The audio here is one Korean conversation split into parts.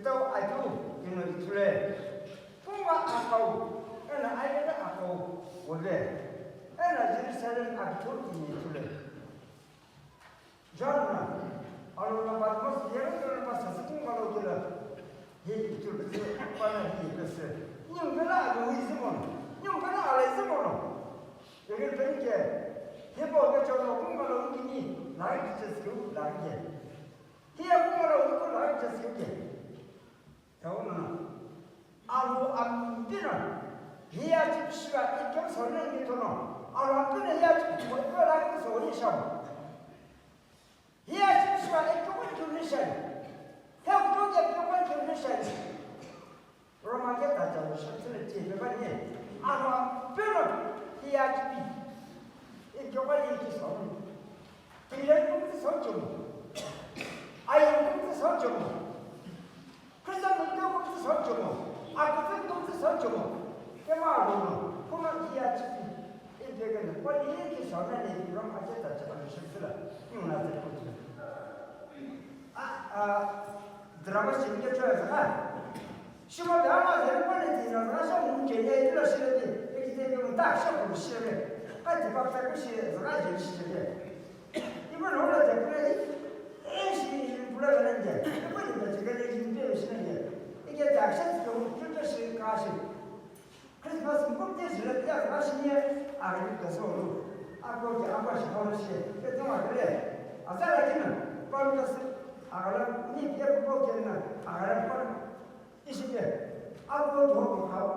Itau aju yang ditulai. Puma akau, ena ayat akau boleh. Ena jadi selain aktor ini ditulai. Jangan, kalau nampak mas dia kalau nampak sesuatu kalau kita, hei itu betul, mana hei betul. Nyum kena ada semua, nyum kena ada semua. Jadi pergi, hei bawa cakap pun kalau begini, naik sesuatu lagi. Hei aku kalau aku naik sesuatu. Tahu mana? Alu ampina, hei aja siapa ikan soalnya itu no. Alu ampina hei aja buat lagi soalnya sama. Hei siapa ikan Indonesia. Hei tu dia ikan Indonesia. Ramadan tak jauh sebetulnya jadi begini. Alu ampina hei aja bi. Ikan ini soalnya. Tidak pun soalnya. Ayam pun soalnya. Kerja mereka pun soalnya. Aku pun soalnya. Kemana? Kemana dia aja bi. Ini kan. Kalau ini soalnya ni orang aja tak jauh sebetulnya. Ini mana tu? 드라마 재밌게 좋아해서 시험 대학만 되는 거는 되는 거라서 문제에 들었으니 이렇게 되면 딱 시험을 시험에 같이 박사고 시험에서 가지고 시험에 이번 원래 대표에 애시 불러가는데 이번에 제가 얘기 배우시는 게 이게 작성도 필터시 가시 그래서 무슨 꼼대지를 떼어 가시니 알아듣어서 아고 아고 싶어서 그동안 그래 아사라기는 빨리 agar ni dia bukan agar pun isinya aku jauh kau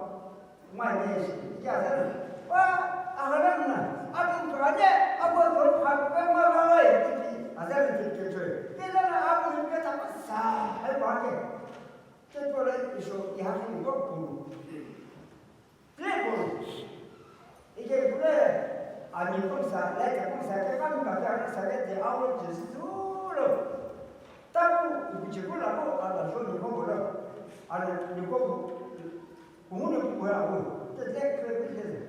mana sih jadi wah agar mana aku berada aku jauh kau mana ini ada di kerja kita aku juga tak sah apa kita boleh isu yang ini kok pun ini boleh ani pun sah lagi pun sah kita kan saya di awal justru tahu ibu cikgu lalu ada so ni kau boleh ada ni kau umum ni kau aku jadi kerja kerja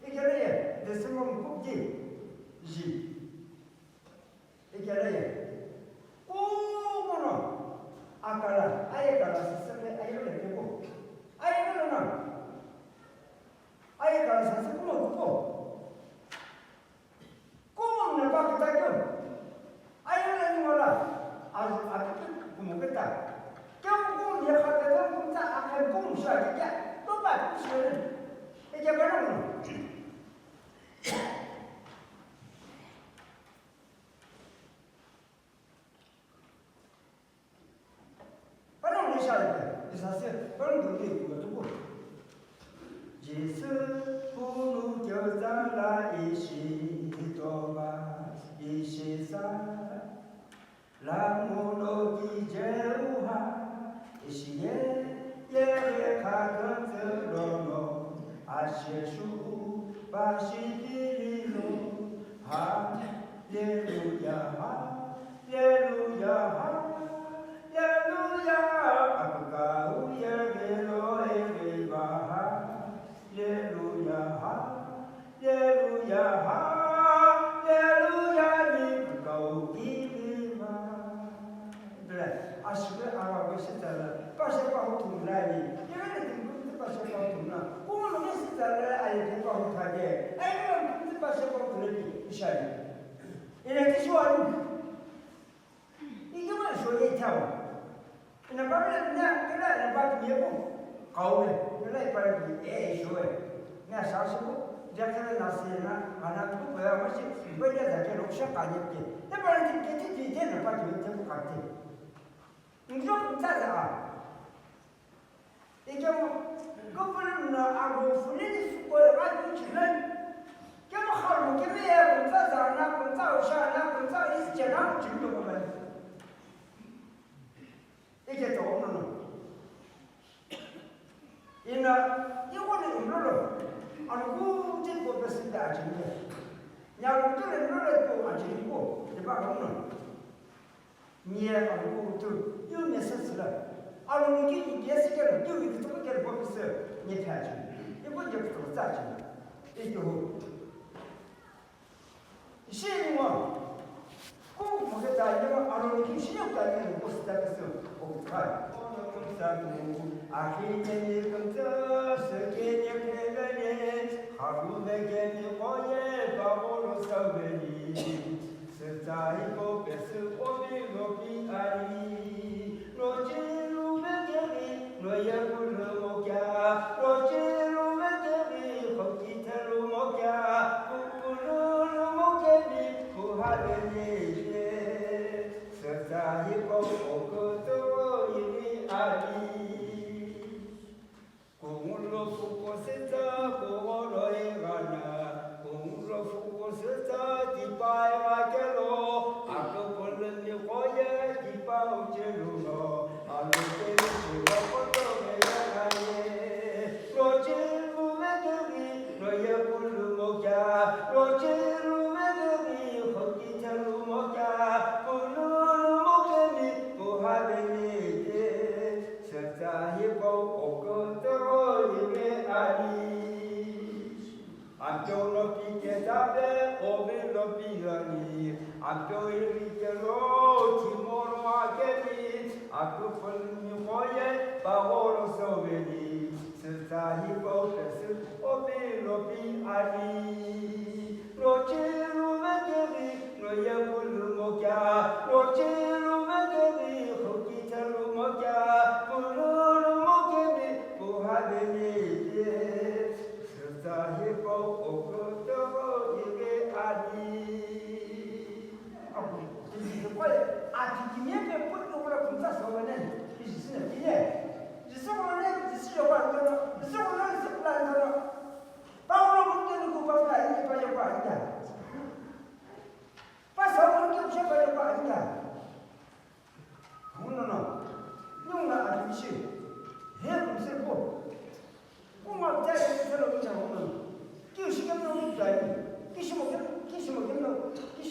ini kerja dia semua kau ji ini kerja mana akala ayat kala sesuatu ayat lagi kau ayat mana ayat kala sesuatu kau mana pak kita kau ayat lagi mana आज मुकद्दर क्यों कौन ये खाते तो कौन सा आखिर कौन सा क्या तो बात सुन ये क्या करूँ करूँ नहीं शायद इस हाथ से करूँ तो नहीं हुआ तो बोल जिस पुरु जो जाला इसी तो बात इसी सा 라모노기 제우하 이시에 예레카건스로노 아시에슈 바시기리노 할렐루야 할렐루야 할렐루야 아까우 예게로에게바 할렐루야 할렐루야 할렐루야 니까우기 asyik awak bersejarah, pasal kau tunai. Jangan tunggu pasal kau tunai. Kau mana sejarah ayat kau tadi? Ayat itu pasal kau tunai. Isyarat. Ini sesuatu. Ini mana sesuatu tahu? Ini apa? Kena nampak dia pun. Kau ni, kena pada sesuatu. Ni asal sebut. Jangan nasihatnya, anak tu bayar masih bayar saja ruksa kaya dia. Tapi kita nampak dia pun kata. Enggak saja. Itu government aku fully sekolah kan jalan. Kamu kalau kamu ya kunci sana, kunci usaha, kunci istilah juga boleh. Itu tahu mana? Ina, ibu ni dulu. Aku jadi profesor aja ni. Yang itu dulu itu aja ni ko. Sebab mana? Ni aku tu.有没事情了？阿龙，你给别是个人，有一个怎么给我不是？你看去，你不就不怎么咋去？你就，是我，我꼭 보겠다. 이러면 아로니 김신혁도 아니면 못 쓰다겠어. 아히니 금자 스케니 페베니 하루메게니 거예 바보로 사베니 스타이고 베스 오비로비 아니 로지루메게니 로야구르 모갸 로지루메게니 거기테루 모갸 꾸꾸르르 모게니 구하베니 스타이고 오그도 이니 아니 공으로 푸고 세자 고로에 가나 공으로 푸고 세자 디바에 가게로 아그 벌른 거에 디바 우체루로 알로테리 지가 포도에 가네 로지루메들이 너의 불루 먹야 로지루메들이 헛기차루 먹야 불루루 먹게니 구하베니 세자히고 오그도 이게 아니 안쪽으로 비게자베 오빌로 비가니 안쪽으로 비게로 티모로 하게니 아그 펄미 호에 바오로 소베니 세자히고 베스 오빌로 비아니 로지루메게니 너의 불루 먹야 로지루메게니 헛기차루 먹야 불루루 먹게니 구하베니 스타히고 오그도 이게 아니 아티기미에 뿌리고라 군사서는 이시스는 이게 이소문에 지시려고 하는 이소문은 있을라는 거는 바울로 문제는 구박을 아니게 빠져고 아니다 빠서는 게 없이 빠져고 아니다 오늘은 용나 아저씨 해보세요 꼬마 자리에서 오는 끼시겠는 자리 끼시먹겠는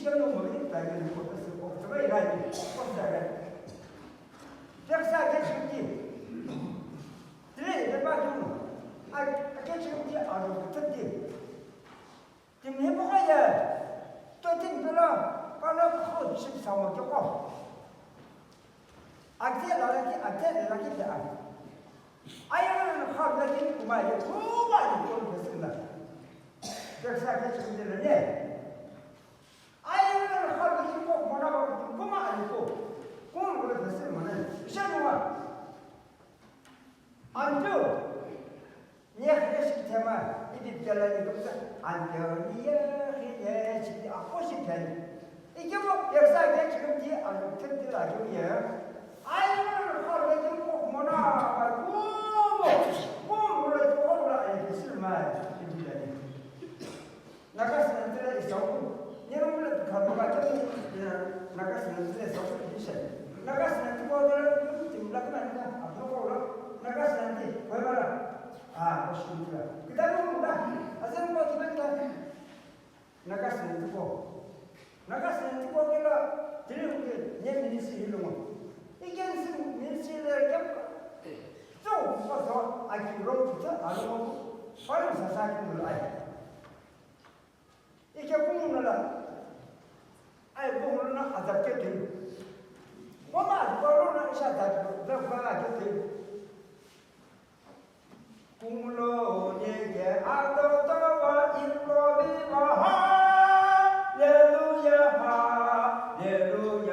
먹는 자리를 못했을 거 이라니 없다가 백사게 죽기 들에 빠지고 아게 죽기 아주 붙었지 지금 해보가야 또 띵들어 빨리 14만 줬고 악세 나라기 때 아이는 하루에 그만이 두 많이 좀 됐습니다. 백사게 죽기들은 아이는 하루에 꼭 뭐라고 그만 아니고 공을 됐으면은 시험과 안주 예회식 테마 이집 결론이 없어 안전이야 희예 집이 꽃이 편 이게 뭐 백사게 지금 뒤에 아주 튼튼하게 아이는 하루에 꼭 뭐라 꿈으로 이렇게 쓸만 입니다니 나가서는 들에 있었고 여러분들 가보가 좀 나가서는 들에 있었어 나가서는 두고를 좀 나가면 앞으로 나가서는 거봐라 멋있습니다 그 다음에 뭐다 아세요 뭐 기분이다 나가서는 두고가 들려오게 내 미니스 일롱은 이게 미니스를 좀 봐서 아기로부터 안 오고 바로 사사기를 아예 이게 공문을 아예 공문을 아답게 되고 뭐만 거로는 샤다고 들어가게 되고 공문로 내게 아도도와 일로비와 할렐루야 할렐루야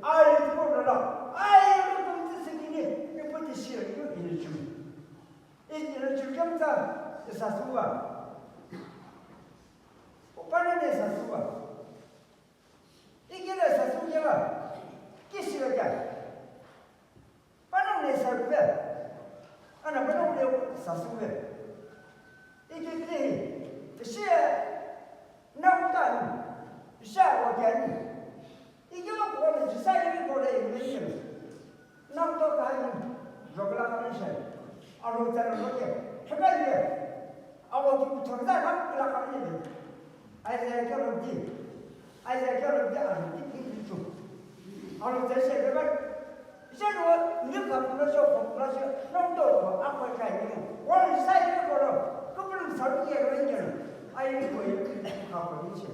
아이 몰라 아이 무슨 뜻이니 이것도 싫어 이거 이럴 줄 겸사 사수가 오빠는 내 사수가 이게 내 사수가 끼시러게 빠는 내 사수가 하나 빠는 내 사수가 이게 그래 시에 나보다 샤워게 이게 뭐고 지사님이 뭐래 이거는 남도 가는 저글라가는 시 아로자는 거게 해가지고 아버지부터 다 갈라가는 일 아이들 결혼지 아로지 이쪽 아로자 세계가 이제는 우리가 불러서 남도 앞을 가야 되는 원 사이를 걸어 그분은 서로게 그런 게는 아이고 갖고 있지.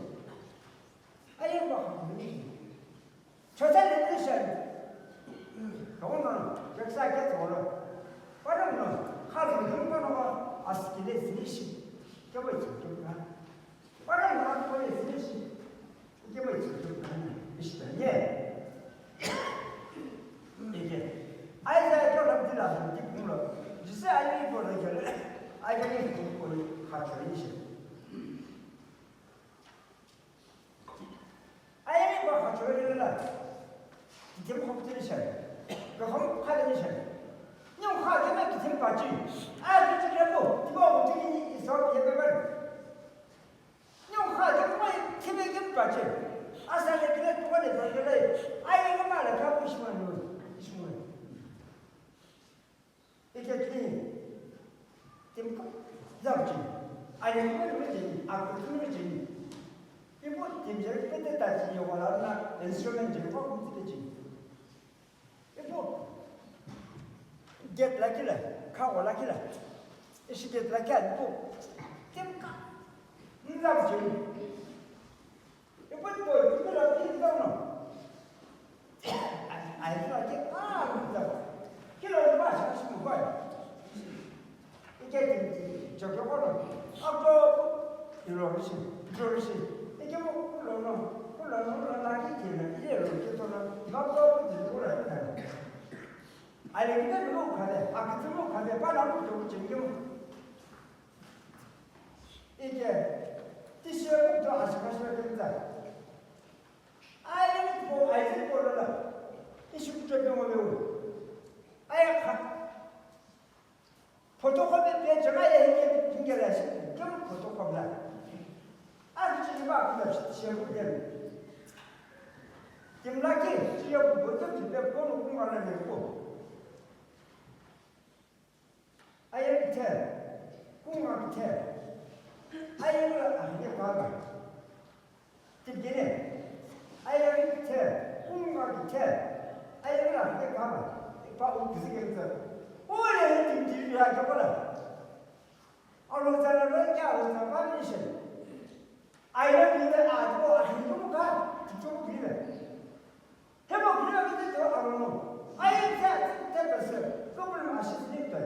아이고 갖고 있지. 저자는 있어요. 그거는 역사에 들어오는 빠르면 하루 정도는 아스키데 스니시 저거 있지. 빠르면 하루에 스니시 이게 뭐 있지. 이시던데 이게 아이자 저럽지라 이 공로実際아이이 보는 게 아이이 공부를 갖춰 있지. 아이이 뭐 갖춰 있는다. 이제 컴퓨터를 셔. 그 카드를 셔. 용 카드는 기능 받지. 아, 그렇게라고 이거 어떻게 있어? 얘기하면 용 카드 뭐 기능이 받지. 아사를 그래 동안에 벌려래. 아이가 말을 하고 싶으면 이게 지금 잡지. 아이가 그러지. 아그 그러지. 이거 팀들 끝에까지 요거나 인스트루먼트를 갖고 있지. 이거 get like it. 가고 like it. 이시 get like it. 또 팀가. 잡지. 이거 이거라 팀다나. 아이들한테 그런다. 길을 마시면 뭐야? 이게 저거는 아까 이러시 이게 뭐 홀라노 나기 되는 이래로 저는 막고 들고라. 아니 근데 그거 가대. 그거 가대. 바람도 좀 지금 이게 티셔츠도 아시가셔야 됩니다. 아이들 보러라. 이 숙제병을 배우. 포토코피 배정하에 이게 핑계라시. 좀 포토코피라. 아주 봐 그다 시험을 김라키 시험 먼저 집에 보는 공간을 내고 아예 밑에 공간 밑에 아예를 아예 봐봐 집기네 아예 밑에 공간 밑에 아예를 아예 봐봐 그새끼들 오래 김질이야 저거라 알로자라는 야오자 바니시 아이를 믿는 아주고 아니고가 뒤쪽으로 빌래. 해봐 그래야겠지 저 알아놓어. 아이 대봤어. 껌을 마시니까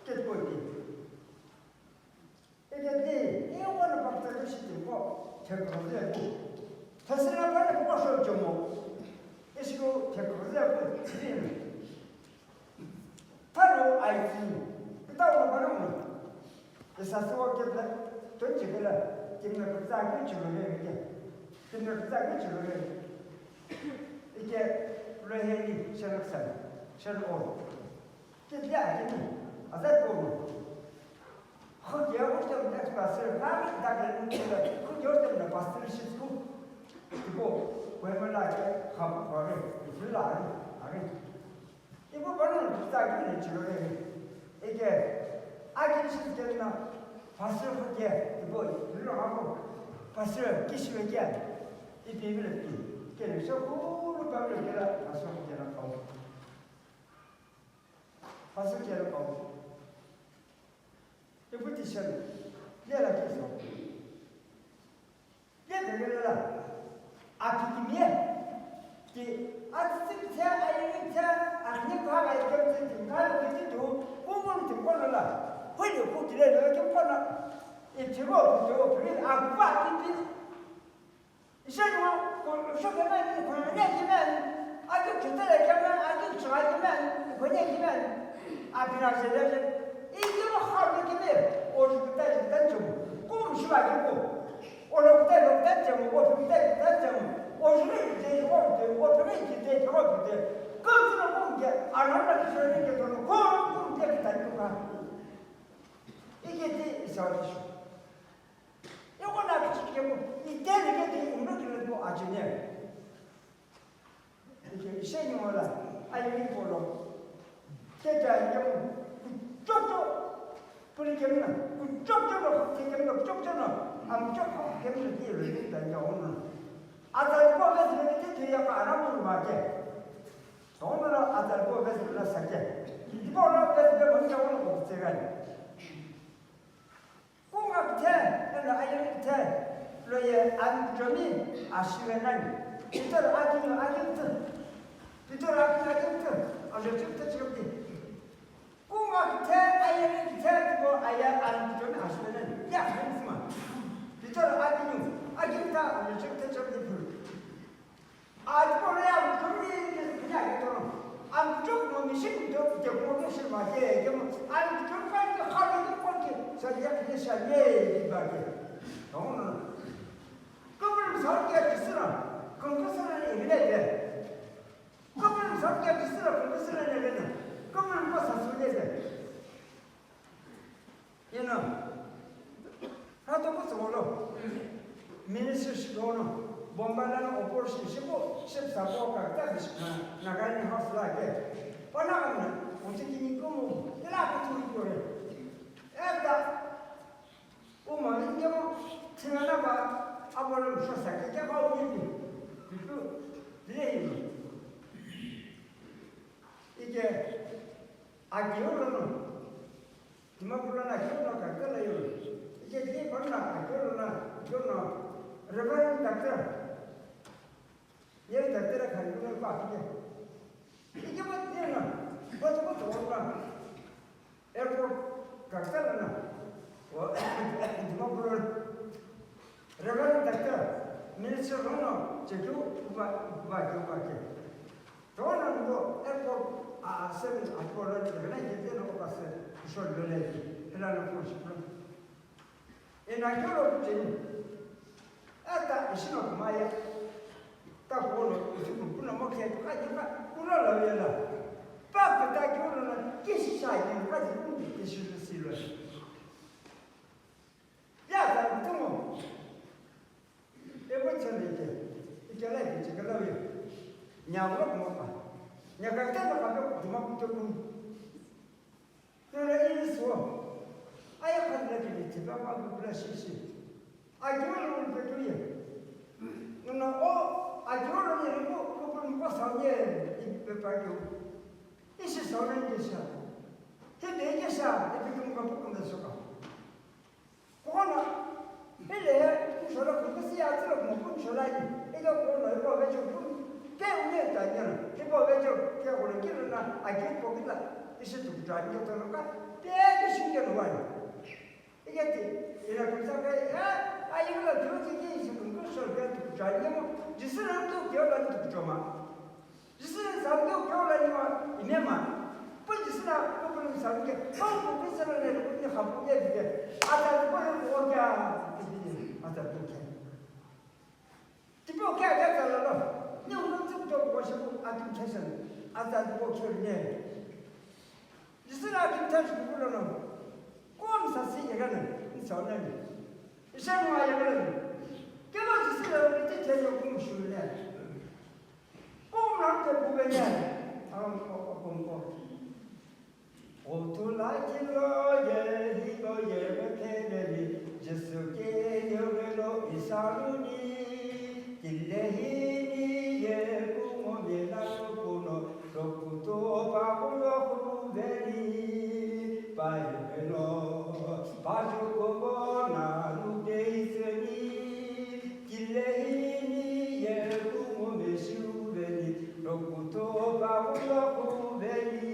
깨고 있지. 이게 이거는 박사를 시키고 제거를 사실은 빨리 보고서 좀 뭐. 이시고 제거를 하고 드리는. 바로 아이티. 그다음으로 바로 사스와 깨다 던지거라. 김을 싸게 줄여야 김을 싸게 줄여야 이게 레헬이 셔럭산 셔럭 이게 아니면 아자 보고 허기하고 좀 내가 봤어요. 남이 다른 데가 허기할 때는 봤을 수도 그리고 왜말라게 가보고 줄라 아니 이거 보는 싸게 줄여야 이게 아기 시스템이나 봤을 허기에 이거 늘어가고 봤을 기시외기야 이 비밀을 끼 그래서 그걸 밥을 깨라 봤을 깨라 가고 봤을 깨라 가고 이거 티셔츠 얘라 계속 얘 되게라 아기기미에 이 아스티차 아이차 아니 과가 이렇게 좀 가는 게 또 꿈을 좀 걸어라 헐려 고기를 이렇게 꺼나 이 저거 그래 아빠 삐삐 이제는 그 쇼게만 권내기만 아주 그때를 가면 아주 좋아지만 권내기만 아비라세를 이거 하루 기면 오늘부터 던지고 꿈 쉬가지고 오늘부터 던지고 오늘부터 던지고 오늘은 이제 오늘은 이제 저거 그때 그거는 뭔게 안 한다는 소리는 게 도는 그런 꿈 때문에 가 이게 이상하죠. 요거 나도 지금 이때는 이게 음력이라도 아주네. 이게 생각보다 아이이 보러 제가 이제 쪽쪽 그러니까는 쪽쪽으로 되게 쪽쪽은 암쪽 해물 뒤를 했다 이제 오늘 아들 보면서 이렇게 뒤에가 안 하면 맞게 오늘은 아들 보면서 그랬었게 이번에 그래서 먼저 오는 거 제가 꿈 앞에 아이를 밑에 안점이 아시면은 이들 아기부터 이들 아기부터 알려줄때 지금 꼬마 기태 아이를 기태 두고 아야 안점이 아시면은 야 무슨 이들 아기부터 알려줄때 저기 아이고야 그리 그냥 이거는 안쪽 놈이 심도 되고 실마게 그러면 안쪽 빨리 하루도 꼴게 저기가 그래서 예 이바게 너는 그걸 설계 비스라 그것을 이래야 돼 그걸 설계 비스라 그것을 이래야 돼 그걸 뭐 사수해야 돼 얘는 하도 무슨 걸로 미니스트리는 bombardeano opporsi sipo sepsa boka ta na gani hosla ke pana uti como ela que tu ore esta uma ninguém tinha ba abolo shosa que ba uti tu dele 이게 아기로는 디마불라나 기로나 갈까요 이게 이게 벌나 아기로나 기로나 레버런 닥터 ये दर्द खाने को बाकी है ये बात ये ना बस तो होगा एयरपोर्ट करता है ना वो दिमाग रेगुलर डॉक्टर मिनिस्टर होना चेकू बाकी तो ना वो एयरपोर्ट सेवन अपोलो लेना ये ना वो पास शॉट ले है ना कुछ ये ना क्यों चीज ऐसा इसी में माया ताकोलो इसको पुनः मौके तो आज का पुनः लवेला पाप ताकोलो ना किसी शायद आज पुनः किसी सिलो या ताकोलो ये बच्चे लेके इकला है इकला है न्यावलो मौका न्याकता तो पापो दिमाग तो कुन तो ये सो आया खाने के लिए चिपा पापो प्लस सी आजोलो उन पे तो ये ना ओ 아주로는 이러고 그분 뭐 상에 이백발교 이시 서는 게샤 근데 이게샤 이렇게 뭐 보면서가 그거는 일에 저러 그것이 아주로 뭐 저라니 이거 뭐 이거 왜 좀 깨우네 다냐 이거 왜저 깨우는 길이나 아기 거기다 이시 좀 자기가 들어가 되게 신경 와요 이게 이렇게 생각해 아이가 들어지기 있으면 그것을 그냥 자기가 जिसने तो क्या बात तो चोमा जिसने सामने क्या वाला नहीं इन्हें मान पर जिसने आपको बोले सामने कौन को किस तरह ने अपने खाबू ये दिए आता तो वो क्या आता तो क्या tipo क्या क्या चल रहा नहीं उन लोग तो वैसे को आदमी कैसे आता तो वो क्या नहीं जिसने आदमी था जो बोलो ना कौन सा सी ये करना इंसान नहीं इसे मुझे ये करना क्या बात जिसने इतने चेंज हो शुरू है कौन आपके बुबे ने हम को ओ तो लाइलो ये बखेली जिसके योगलो इसारुनी किल्लेहिनी ये कुमो मेला कुनो रोकुतो बाबुलो कुबेली पाइलो बाजो को बोना लुदेसनी किल्लेहिनी ये कुमो मेशुबेली रोकुतो बाबुलो कुबेली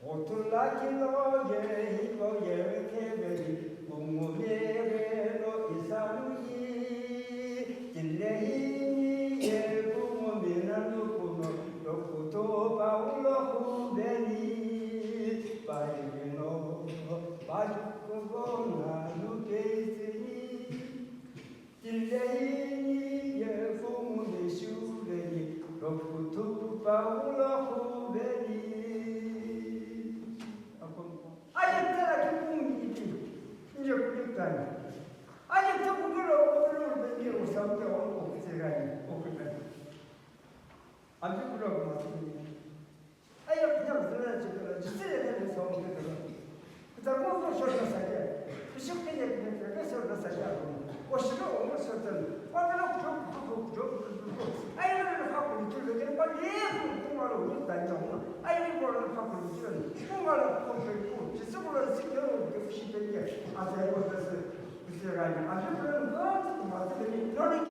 오툴라 길로 예히고 예케베리 공모메베로 이사루이 길레히니 예부모메나누쿠노 로쿠토 바울로 후베리 바이베노 바주코보나 누게이스니 길레히니 예부모메슈베리 로쿠토 바울로 후베리 이제 그랬다니. 아니 또 그걸 bendi로 삼게 오고 제가니 오그네. 아주 그러고 맞습니다. 아니 그냥 들어야지 지세는 성게 들어. 그다음 뭐 소리가 사게. 쉽게 얘기해 그 소리가 사게. 오시로 오늘 썼던 오늘 좀 아이를 갖고 들으면 빨리 공부하러 온다니까. 아이를 갖고 들으면 공부하러 온다니까. 지속으로 시켜놓은 게 없이 되게 아세요. 그래서 있어가지고 아주 그런 것도 맞더니 너는